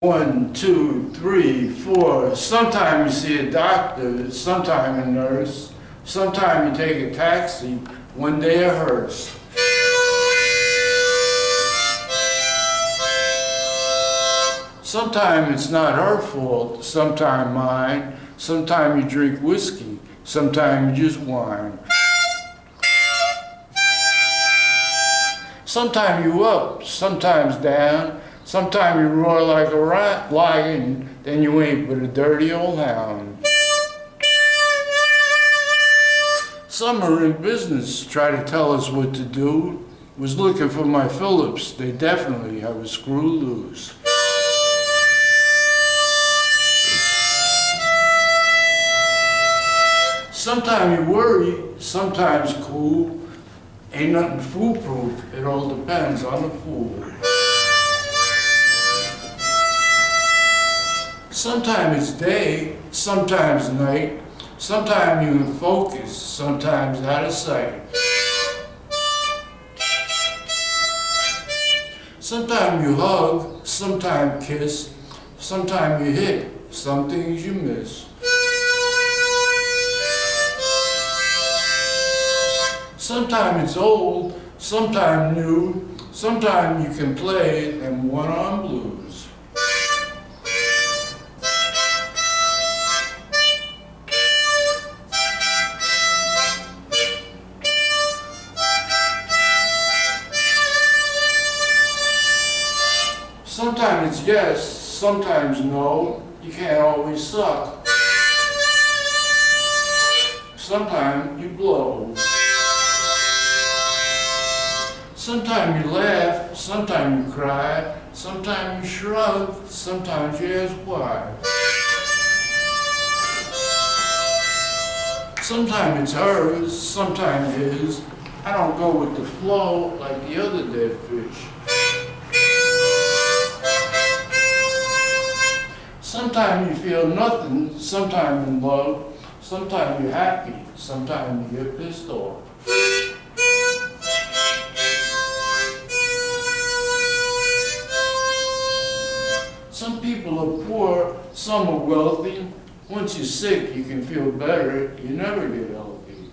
1, 2, 3, 4. Sometimes you see a doctor, sometimes a nurse, sometimes you take a taxi, one day a hearse. Sometimes it's not her fault, sometimes mine, sometimes you drink whiskey, sometimes you just wine. Sometimes you up, sometimes down, sometimes you roar like a lion, then you ain't but a dirty old hound. Some are in business, try to tell us what to do. Was looking for my Phillips, they definitely have a screw loose. Sometimes you worry, sometimes cool. Ain't nothing foolproof, it all depends on the fool. Sometimes it's day, sometimes night, sometimes you in focus, sometimes out of sight. Sometimes you hug, sometimes kiss, sometimes you hit, some things you miss. Sometimes it's old, sometimes new, sometimes you can play them one-arm blues. Sometimes it's yes, sometimes no, you can't always suck. Sometimes you blow. Sometimes you laugh, sometimes you cry, sometimes you shrug, sometimes you ask why. Sometimes it's hers, sometimes his. I don't go with the flow like the other dead fish. Sometimes you feel nothing, sometimes in love, sometimes you're happy, sometimes you get pissed off. Some people are poor, some are wealthy. Once you're sick, you can feel better, you never get healthy.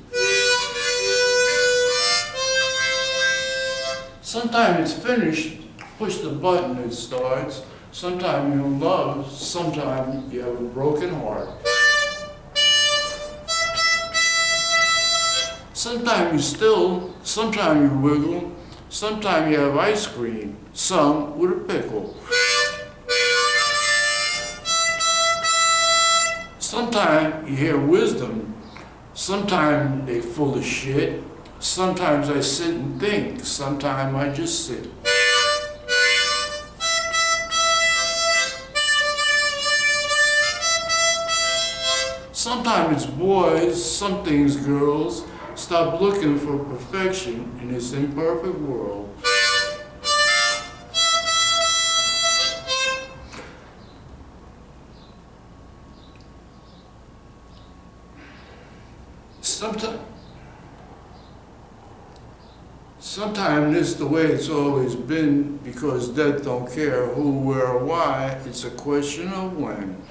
Sometimes it's finished, push the button, it starts. Sometimes you're in love, sometimes you have a broken heart. Sometimes you still, sometimes you wiggle, sometimes you have ice cream, some with a pickle. Sometimes you hear wisdom, sometimes they full of shit, sometimes I sit and think, sometimes I just sit. Sometimes it's boys, some things girls, stop looking for perfection in this imperfect world. Sometimes this is the way it's always been because death don't care who, where, or why. It's a question of when.